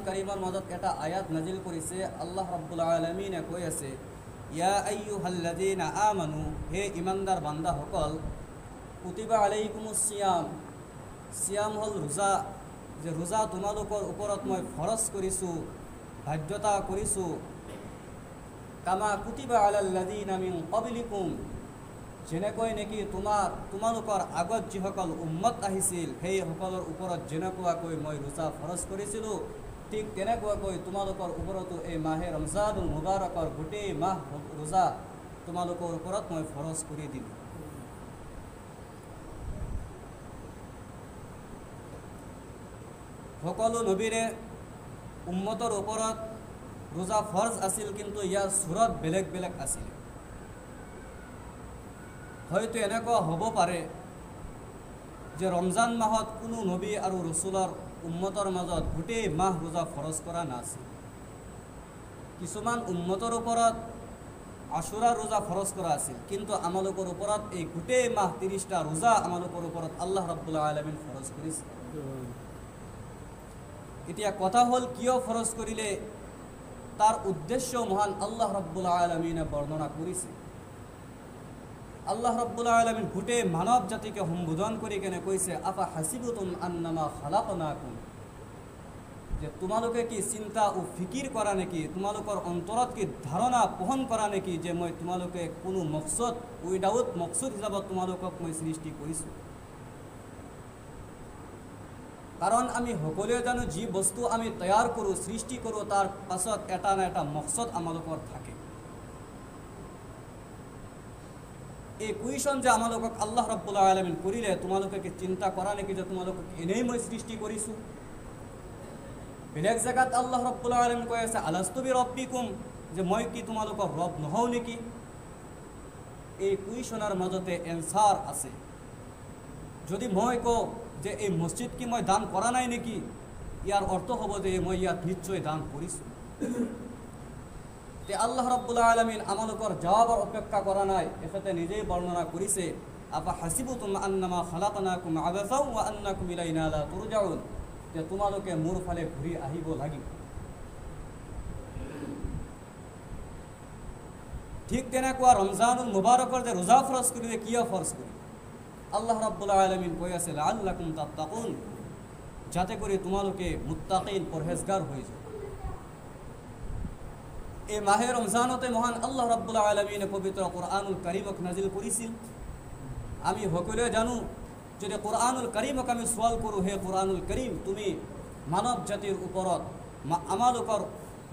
কাৰীমৰ মাজত এটা আয়াত নাজিল কৰিছে। আল্লাহ ৰাব্বুল আলামিনে কৈ আছে, ইয়া আইয়ুহাল্লাযীনা আমানু, হে ইমানদাৰ বান্দাসকল, কুতিবা আলাইকুমুছ সিয়াম, সিয়াম হ'ল ৰোজা, যে ৰোজা তোমালোকৰ ওপৰত মই ফৰজ কৰিছোঁ, বাধ্যতা কৰিছোঁ। কামা কুতিবা আলাল্লাযীনা মিন ক্বাবলিকুম, যেনেকৈ নেকি তোমালোকৰ আগত যিসকল উম্মত আহিছিল সেইসকলৰ ওপৰত যেনেকুৱাকৈ মই ৰোজা ফৰজ কৰিছিলোঁ, ঠিক তেনেকুৱাকৈ তোমালোকৰ ওপৰতো এই মাহে ৰমজানুল মুবাৰকৰ গোটেই মাহ ৰোজা তোমালোকৰ ওপৰত মই ফৰজ কৰি দিলোঁ। সকলো নবীৰে উম্মতৰ ওপৰত ৰোজা ফৰজ আছিল, কিন্তু ইয়াৰ চূৰত বেলেগ বেলেগ আছিল। হয়তো এনেকুৱা হ'ব পাৰে যে ৰমজান মাহত কোনো নবী আৰু ৰচুলৰ উম্মতৰ মাজত গোটেই মাহ ৰোজা ফৰজ কৰা নাছিল। কিছুমান উম্মতৰ ওপৰত আশুৰাৰ ৰোজা ফৰজ কৰা আছিল, কিন্তু আমালোকৰ ওপৰত এই গোটেই মাহ 30টা ৰোজা আমালোকৰ ওপৰত আল্লাহ ৰাব্বুল আলামিন ফৰজ কৰিছে। এতিয়া কথা হ'ল, কিয় ফৰজ কৰিলে, তাৰ উদ্দেশ্য মহান আল্লাহ ৰাব্বুল আলামিনে বৰ্ণনা কৰিছে। আল্লাহ ৰাব্বুল আলামিন গোটেই মানৱ জাতিকে সম্বোধন কৰি কেনে কৈছে, আফা হাসিবুতুম আন্নামা খালাকনাকুম, যে তোমালোকে কি চিন্তা ও ফিকিৰ কৰা নেকি, তোমালোকৰ অন্তৰত কি ধাৰণা পোহন কৰা নেকি যে মই তোমালোকে কোনো মকসদ উইদাউট মকসদ হিচাপত তোমালোকক মই সৃষ্টি কৰিছোঁ। কাৰণ আমি সকলোৱে জানো, যি বস্তু আমি তৈয়াৰ কৰোঁ, সৃষ্টি কৰোঁ, তাৰ পাছত এটা না এটা মকসদ আমালোকৰ থাকে। এই কুৱেশ্যন যে আমালোকক আল্লাহ ৰাব্বুল আলামিন কৰিলে, তোমালোকে কি চিন্তা কৰা নেকি যে তোমালোকক এনেই মই সৃষ্টি কৰিছোঁ। বেলেগ জেগাত আল্লাহ ৰাব্বুল আলামিন কৈ আছে, আলাস্তু বিৰব্বিকুম, যে মই কি তোমালোকৰ ৰব নহওঁ নেকি। এই কুৱেশ্যনৰ মাজতে এনচাৰ আছে। যদি মই কওঁ যে এই মছজিদ কি মই দান কৰা নাই নেকি, ইয়াৰ অৰ্থ হ'ব যে মই ইয়াত নিশ্চয় দান কৰিছোঁ। তে আল্লাহ ৰাব্বুল আলামিন আমালোকৰ জবাবৰ অপেক্ষা কৰা নাই, এখেতে নিজেই বৰ্ণনা কৰিছে, আফা হাসিবুতুম আন্নামা খালাকনাকুম আবাসাও ওয়া আন্নাকুম ইলাইনা লা তুৰজাউন, যে তোমালোকে মোৰ ফালে ঘূৰি আহিব লাগিব। ঠিক তেনেকুৱা ৰমজানুল মুবাৰকৰ যে ৰোজা ফৰজ কৰিলে, কিয় ফৰজ কৰিলে? আল্লাহ ৰাব্বুল আলামিন কৈ আছে, লাআল্লাকুম তাত্তাকুন, যাতে কৰি তোমালোকে মুত্তাকিন পৰহেজগাৰ হৈ যায়। এই মাহে ৰমজানতে মহান আল্লাহ ৰাব্বুল আলামিনে পবিত্ৰ কোৰআনুল কাৰীমক নাজিল কৰিছিল। আমি সকলোৱে জানো, যদি কোৰআনুল কাৰীমক আমি সৱাল কৰোঁ, হে কোৰআনুল কাৰীম, তুমি মানৱ জাতিৰ ওপৰত, আমালোকৰ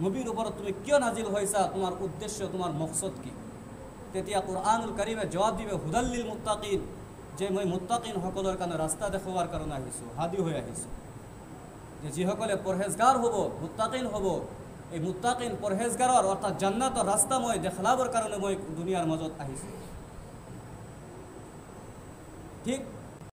নবীৰ ওপৰত তুমি কিয় নাজিল হৈছা, তোমাৰ উদ্দেশ্য, তোমাৰ মকসদ কি? তেতিয়া কোৰআনুল কাৰীমে জবাব দিবে, হুদাল্লিল মুত্তাকিন, যে মই মুত্তাকিনসকলৰ কাৰণে ৰাস্তা দেখুওৱাৰ কাৰণে আহিছোঁ, হাদি হৈ আহিছোঁ। যে যিসকলে পৰহেজগাৰ হ'ব, মুত্তাকিন হ'ব, এই মুত্তাকিন পৰহেজগাৰৰ অৰ্থাৎ জান্নাতৰ ৰাস্তা মই দেখাবৰ কাৰণে মই দুনিয়াৰ মাজত আহিছোঁ। ঠিক